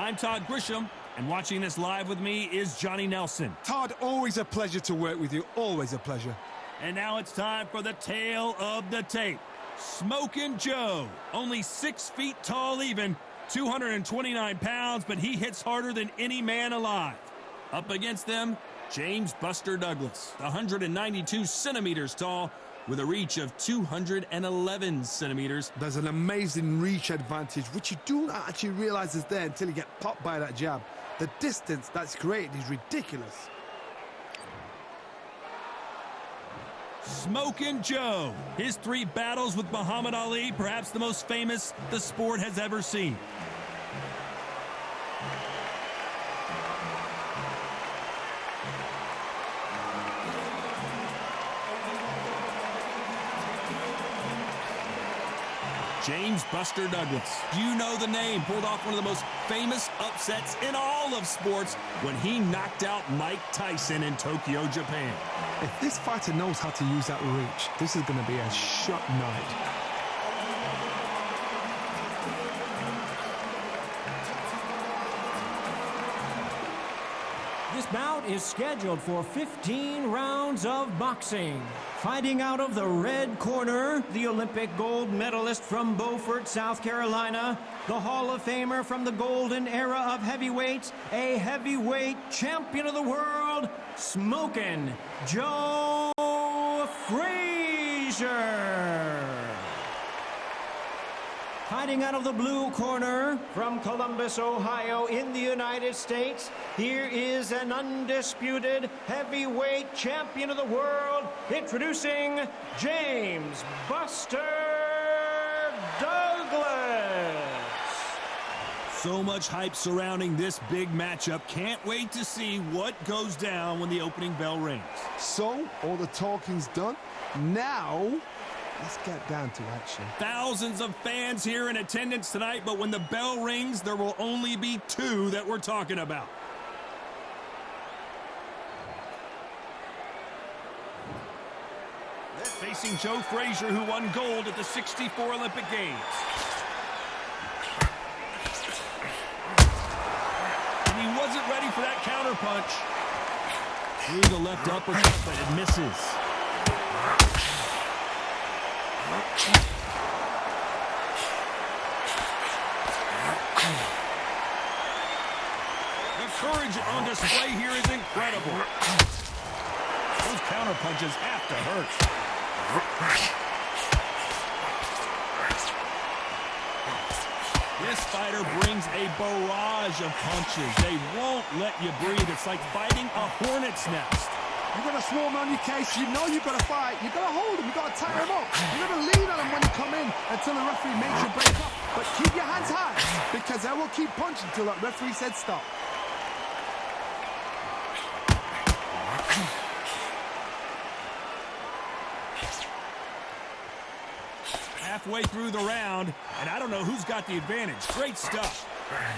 I'm Todd Grisham, and watching this live with me is Johnny Nelson. Todd, always a pleasure to work with you. Always a pleasure. And now it's time for the tale of the tape. Smokin' Joe, only 6 feet tall even, 229 pounds, but he hits harder than any man alive. Up against them, James Buster Douglas, 192 centimeters tall, with a reach of 211 centimeters. There's an amazing reach advantage, which you do not actually realize is there until you get popped by that jab. The distance that's created is ridiculous. Smokin' Joe, his 3 battles with Muhammad Ali, perhaps the most famous the sport has ever seen. James Buster Douglas. You know the name. Pulled off one of the most famous upsets in all of sports when he knocked out Mike Tyson in Tokyo, Japan. If this fighter knows how to use that reach, this is going to be a shot night. This bout is scheduled for 15 rounds of boxing. Fighting out of the red corner, the Olympic gold medalist from Beaufort, South Carolina, the Hall of Famer from the golden era of heavyweights, a heavyweight champion of the world, Smokin' Joe Frazier. Fighting out of the blue corner from Columbus, Ohio in the United States, here is an undisputed heavyweight champion of the world, introducing James Buster Douglas. So much hype surrounding this big matchup. Can't wait to see what goes down when the opening bell rings. So, all the talking's done. Now, let's get down to action. Thousands of fans here in attendance tonight, but when the bell rings, there will only be 2 that we're talking about. Facing Joe Frazier, who won gold at the '64 Olympic Games. And he wasn't ready for that counterpunch. Through the left uppercut, but it misses. The courage on display here is incredible. Those counterpunches have to hurt. This fighter brings a barrage of punches. They won't let you breathe. It's like fighting a hornet's nest. You've got to swarm on your case. You know you've got to fight. You've got to hold him. You've got to tie him up. You've got to lean on him when you come in until the referee makes you break up. But keep your hands high, because they will keep punching until that referee said stop. Halfway through the round, and I don't know who's got the advantage. Great stuff.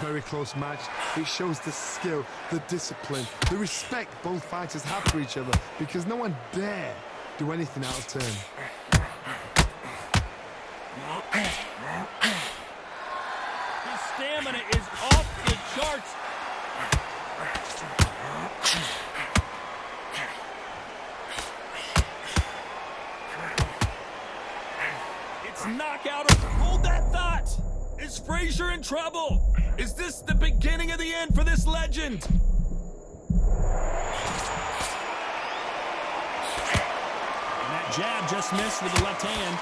Very close match. It shows the skill, the discipline, the respect both fighters have for each other, because no one dare do anything out of turn. His stamina is off the charts. It's knockout. Hold that thought. Is Frazier in trouble? Is this the beginning of the end for this legend? And that jab just missed with the left hand.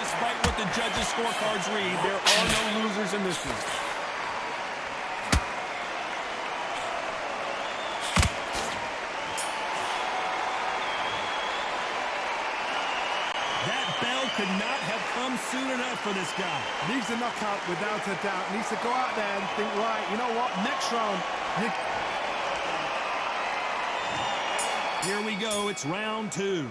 Despite what the judges' scorecards read, there are no losers in this one. Could not have come soon enough for this guy. Needs a knockout without a doubt. Needs to go out there and think, right, you know what, next round. Here we go, it's round 2.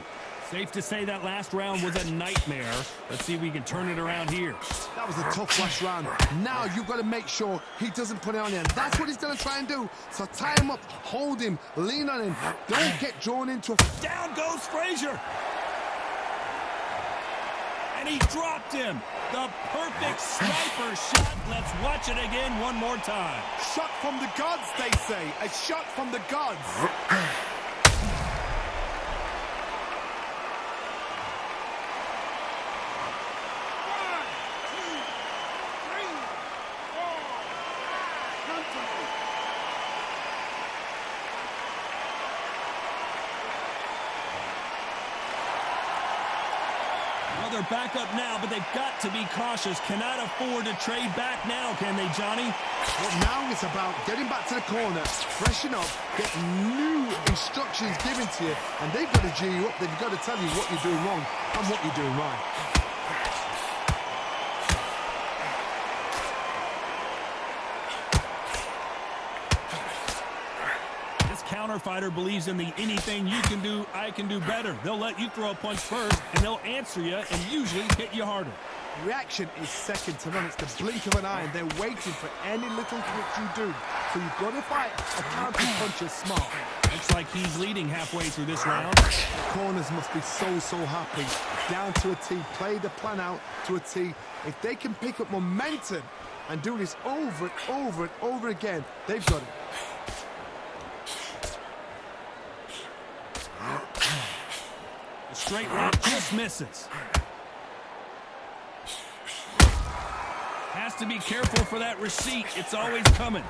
Safe to say that last round was a nightmare. Let's see if we can turn it around here. That was a tough last round. Now you've got to make sure he doesn't put it on you. And that's what he's going to try and do. So tie him up, hold him, lean on him. Don't get drawn into a... Down goes Frazier. And he dropped him. The perfect sniper shot. Let's watch it again one more time. Shot from the gods, they say. A shot from the gods. They're back up now, but they've got to be cautious. Cannot afford to trade back now, can they, Johnny? Well, now it's about getting back to the corner, freshen up, get new instructions given to you, and they've got to G you up. They've got to tell you what you're doing wrong and what you're doing right. Counter fighter believes in the anything you can do, I can do better. They'll let you throw a punch first, and they'll answer you and usually hit you harder. Reaction is second to none. It's the blink of an eye, and they're waiting for any little twitch you do. So you've got to fight a counter puncher smart. Looks like he's leading halfway through this round. The corners must be so happy. Down to a T. Play the plan out to a T. If they can pick up momentum and do this over and over and over again, they've got it. The straight right just misses. Has to be careful for that receipt. It's always coming.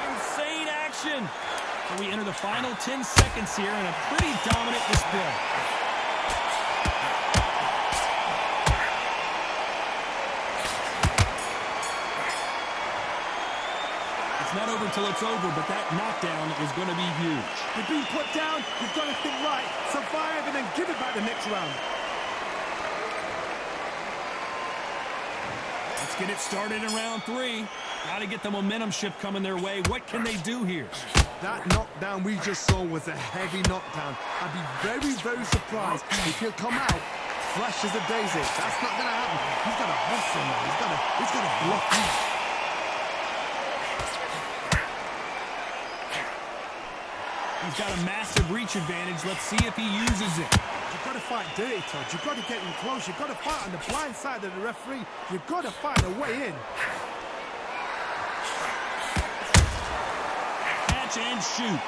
Insane action. So we enter the final 10 seconds here in a pretty dominant display. Not over till it's over, but that knockdown is going to be huge. You've been put down, you've got to think right, survive, and then give it back the next round. Let's get it started in round 3. Got to get the momentum shift coming their way. What can they do here? That knockdown we just saw was a heavy knockdown. I'd be very surprised if he'll come out flash as a daisy. That's not going to happen. He's got to hustle now. He's got to block you. He's got a massive reach advantage. Let's see if he uses it. You've got to fight dirty, Todd. You've got to get in close. You've got to fight on the blind side of the referee. You've got to fight a way in. Catch and shoot.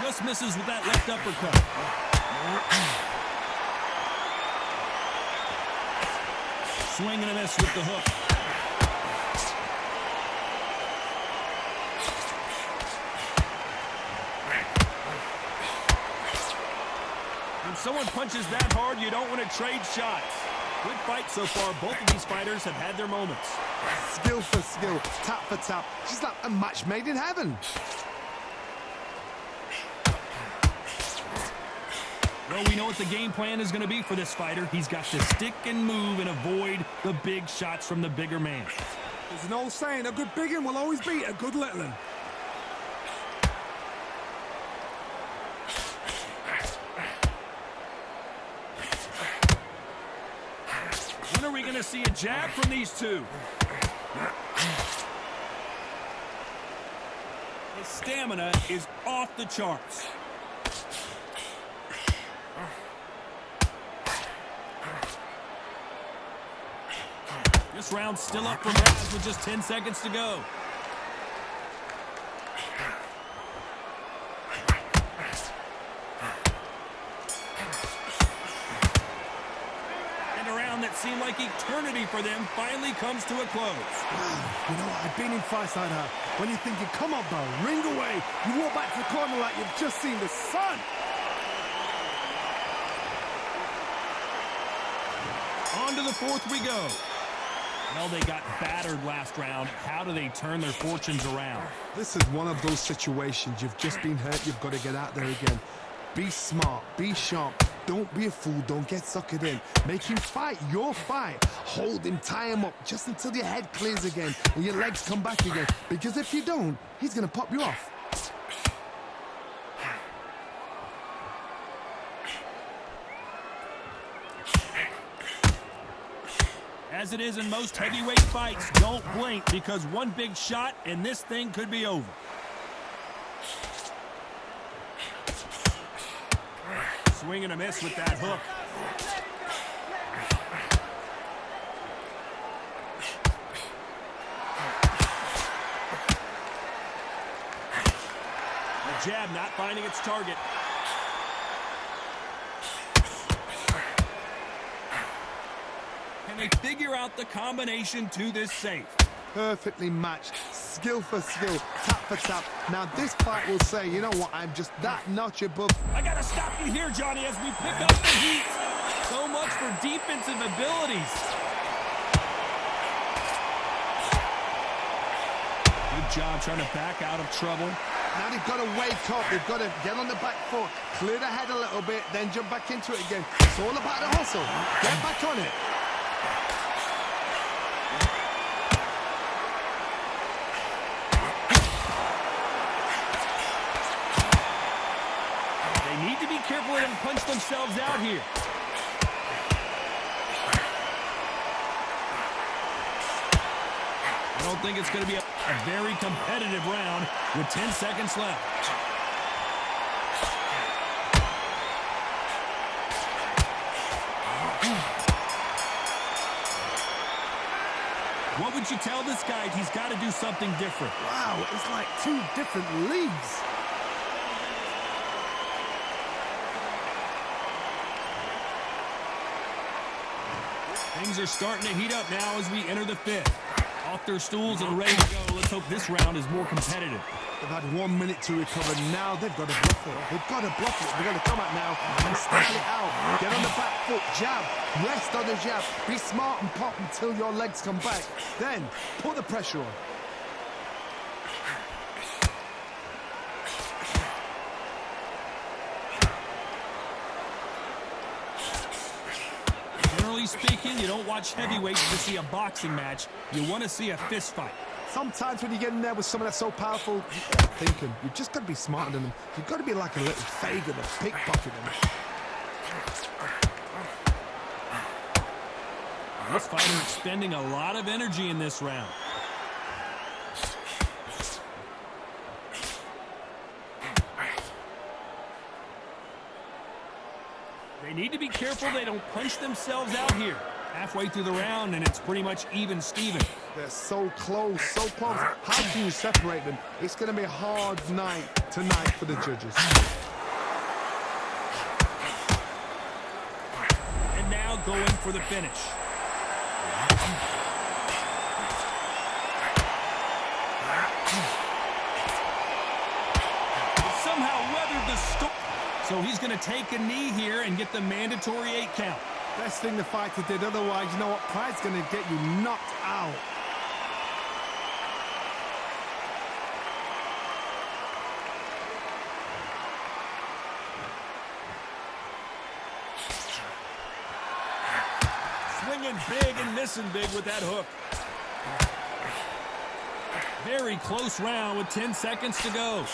Just misses with that left uppercut. Swing and a miss with the hook. When someone punches that hard, you don't want to trade shots. Good fight so far. Both of these fighters have had their moments. Skill for skill, tap for tap. Just like a match made in heaven. Well, we know what the game plan is going to be for this fighter. He's got to stick and move and avoid the big shots from the bigger man. There's an old saying, a good big one will always beat a good little one. When are we going to see a jab from these two? His stamina is off the charts. This round's still up for grabs with just 10 seconds to go. And a round that seemed like eternity for them finally comes to a close. You know what? I've been in fights like that. When you're thinking, come on, bro, ring away. You walk back to the corner like you've just seen the sun. On to the fourth we go. Well, they got battered last round. How do they turn their fortunes around? This is one of those situations. You've just been hurt. You've got to get out there again. Be smart. Be sharp. Don't be a fool. Don't get suckered in. Make him fight your fight. Hold him. Tie him up just until your head clears again and your legs come back again. Because if you don't, he's going to pop you off. As it is in most heavyweight fights, don't blink because one big shot and this thing could be over. Swing and a miss with that hook. The jab not finding its target. Can they figure out the combination to this safe? Perfectly matched, skill for skill, tap for tap. Now this fight will say, you know what, I'm just that notch above. I gotta stop you here, Johnny, as we pick up the heat. So much for defensive abilities. Good job trying to back out of trouble. Now they've got to wake up, they've got to get on the back foot, clear the head a little bit, then jump back into it again. It's all about the hustle. Get back on it. They need to be careful and punch themselves out here. I don't think it's going to be a very competitive round with 10 seconds left. What would you tell this guy? He's got to do something different. Wow, it's like two different leagues. Things are starting to heat up now as we enter the fifth. Off their stools and ready to go. Let's hope this round is more competitive. They've had 1 minute to recover. Now they've got to bluff it. They've got to bluff it. They've got to come out now and style it out. Get on the back foot, jab, rest on the jab. Be smart and pop until your legs come back. Then put the pressure on. Generally speaking, you don't watch heavyweights to see a boxing match. You want to see a fist fight. Sometimes when you get in there with someone that's so powerful, you've got to think him. You've just got to be smarter than them. You've got to be like a little Frazier, a pickpocket him. This fighter expending a lot of energy in this round. They need to be careful they don't punch themselves out here. Halfway through the round, and it's pretty much even Steven. They're so close, so close. How can you separate them? It's going to be a hard night tonight for the judges. And now going for the finish. Somehow weathered the storm. So he's going to take a knee here and get the mandatory 8 count. Best thing the fighter did, otherwise, you know what? Pride's going to get you knocked out. Swinging big and missing big with that hook. Very close round with 10 seconds to go.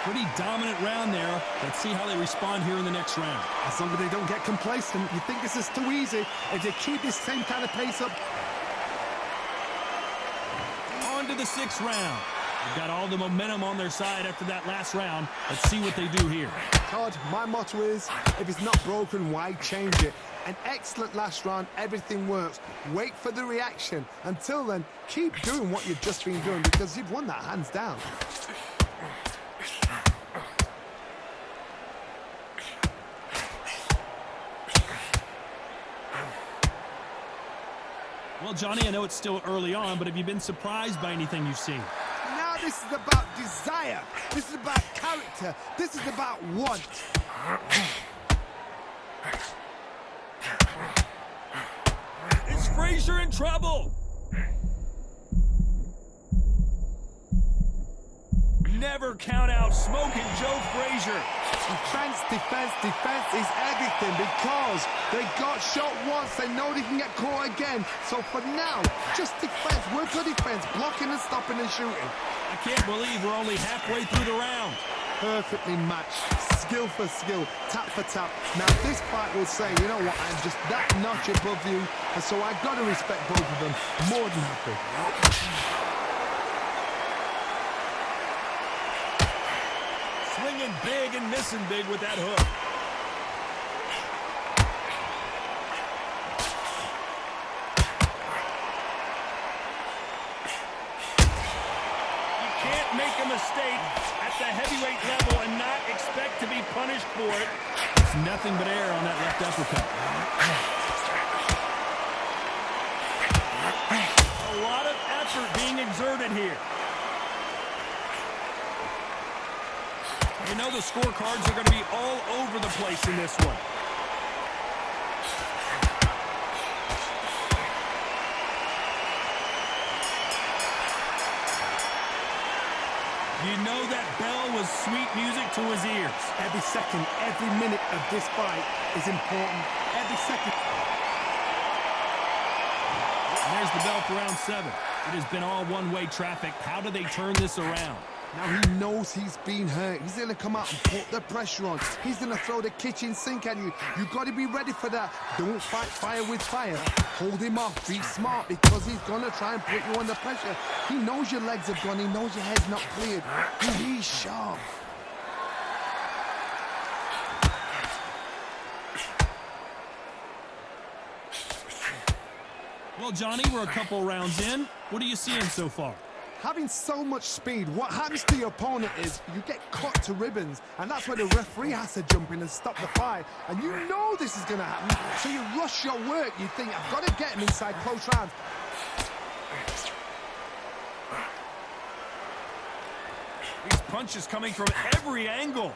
Pretty dominant round there. Let's see how they respond here in the next round. As long as they don't get complacent, you think this is too easy. If they keep this same kind of pace up. On to the 6th round. They've got all the momentum on their side after that last round. Let's see what they do here. Todd, my motto is, if it's not broken, why change it? An excellent last round, everything works. Wait for the reaction. Until then, keep doing what you've just been doing because you've won that hands down. Well, Johnny, I know it's still early on, but have you been surprised by anything you've seen? Now this is about desire. This is about character. This is about want. Is Frazier in trouble? Never count out Smoking Joe Frazier. Defense, defense, defense is everything because they got shot once. They know they can get caught again. So for now, just defense. Work on defense, blocking and stopping and shooting. I can't believe we're only halfway through the round. Perfectly matched, skill for skill, tap for tap. Now this fight will say, you know what, I'm just that notch above you, and so I've got to respect both of them. More than happy. Swinging big and missing big with that hook. You can't make a mistake at the heavyweight level and not expect to be punished for it. It's nothing but air on that left uppercut. A lot of effort being exerted here. You know the scorecards are going to be all over the place in this one. You know that bell was sweet music to his ears. Every second, every minute of this fight is important. Every second. And there's the bell for round 7. It has been all one-way traffic. How do they turn this around? Now he knows he's been hurt. He's going to come out and put the pressure on. He's going to throw the kitchen sink at you. You've got to be ready for that. Don't fight fire with fire. Hold him off. Be smart because he's going to try and put you under pressure. He knows your legs have gone. He knows your head's not cleared. He's sharp. Well, Johnny, we're a couple rounds in. What are you seeing so far? Having so much speed, what happens to your opponent is you get cut to ribbons, and that's where the referee has to jump in and stop the fight. And you know this is going to happen, so you rush your work. You think, I've got to get him inside close rounds. These punches coming from every angle.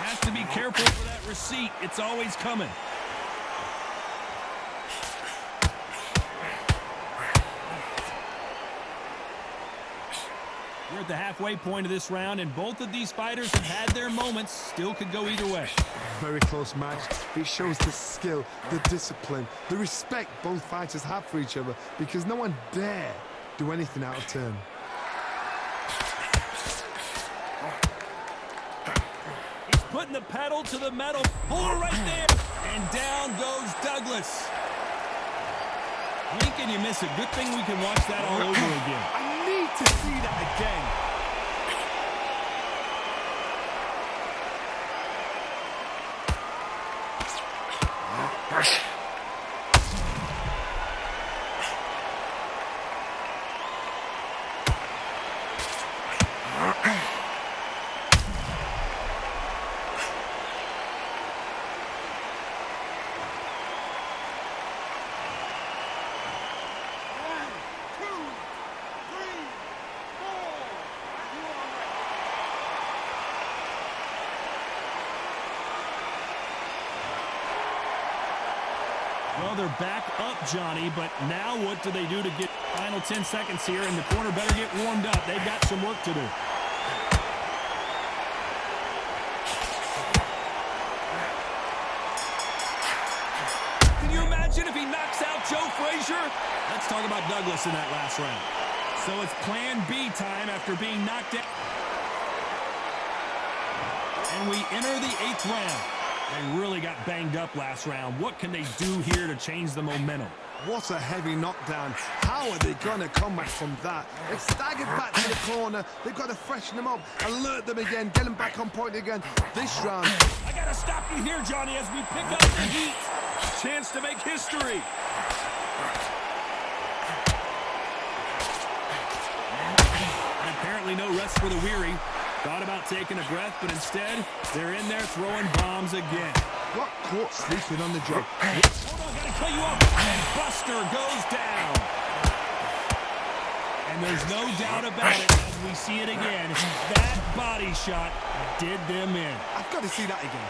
Has to be careful for that receipt. It's always coming. We're at the halfway point of this round, and both of these fighters have had their moments. Still could go either way. Very close match. It shows the skill, the discipline, the respect both fighters have for each other, because no one dare do anything out of turn. He's putting the pedal to the metal. Pull right there. And down goes Douglas. Blink and you miss it. Good thing we can watch that all over again. I need to see that again. Well, they're back up, Johnny, but now what do they do to get final 10 seconds here? And the corner better get warmed up. They've got some work to do. Can you imagine if he knocks out Joe Frazier? Let's talk about Douglas in that last round. So it's plan B time after being knocked out. And we enter the 8th round. They really got banged up last round. What can they do here to change the momentum? What a heavy knockdown. How are they going to come back from that? They've staggered back to the corner. They've got to freshen them up, alert them again, get them back on point again. This round. I got to stop you here, Johnny, as we pick up the heat. Chance to make history. And apparently no rest for the weary. Thought about taking a breath, but instead, they're in there throwing bombs again. Got caught sleeping on the job. Hold on, gotta cut you off. And Buster goes down. And there's no doubt about it as we see it again. That body shot did them in. I've got to see that again.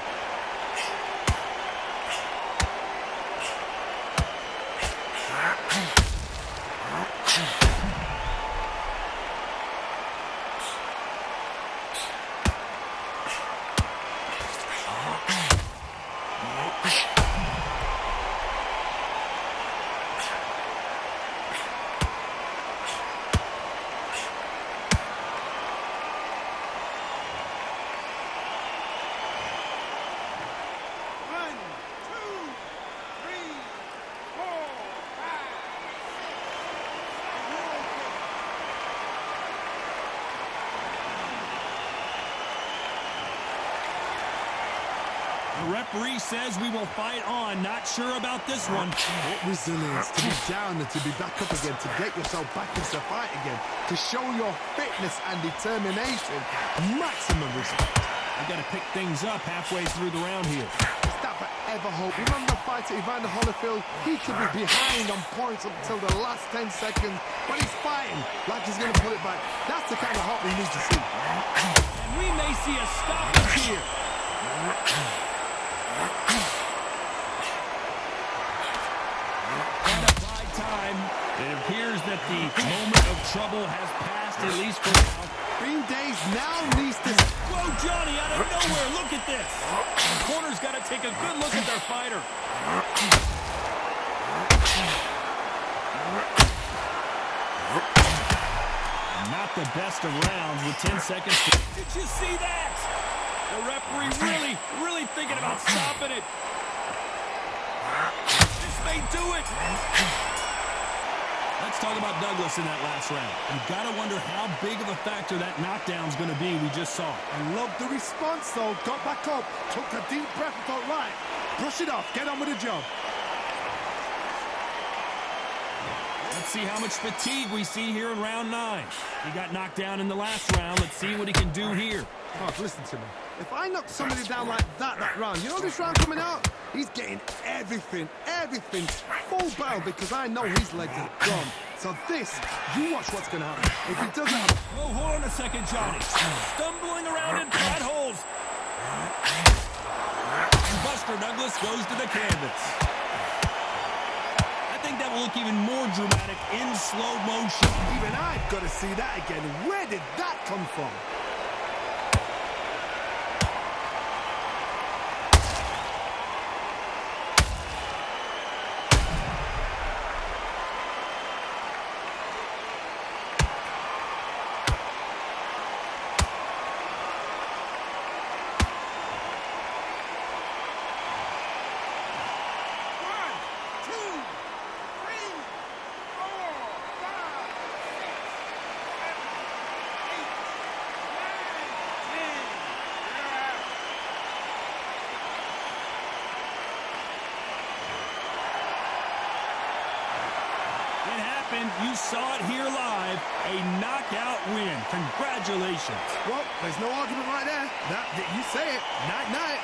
referee says we will fight on. Not sure about this one. What resilience to be down and to be back up again, to get yourself back into the fight again, to show your fitness and determination. Maximum respect. We got to pick things up halfway through the round here. Is that forever hope? Remember the fight at Evander Holyfield? He could be behind on points up until the last 10 seconds, but he's fighting like he's going to pull it back. That's the kind of hope we need to see. And we may see a stoppage here. Trying to buy time. It appears that the moment of trouble has passed, at least for now. Green Days now needs to... Whoa, Johnny, out of nowhere. Look at this. The corner's got to take a good look at their fighter. Not the best of rounds with 10 seconds. Did you see that? The referee really thinking about stopping it. This may do it. Let's talk about Douglas in that last round. You've got to wonder how big of a factor that knockdown's going to be we just saw. I love the response, though. Got back up, took a deep breath and thought, right, brush it off, get on with the job. Let's see how much fatigue we see here in round 9. He got knocked down in the last round. Let's see what he can do here. Oh, listen to me. If I knock somebody down like that round, you know this round coming out? He's getting everything, full barrel, because I know his legs are gone. So this, you watch what's going to happen. If he doesn't have... Oh, hold on a second, Johnny. Stumbling around in flat holes. And Buster Douglas goes to the canvas. I think that will look even more dramatic in slow motion. Even I've got to see that again. Where did that come from? You saw it here live, a knockout win. Congratulations. Well, there's no argument right there. You say it. Night-night.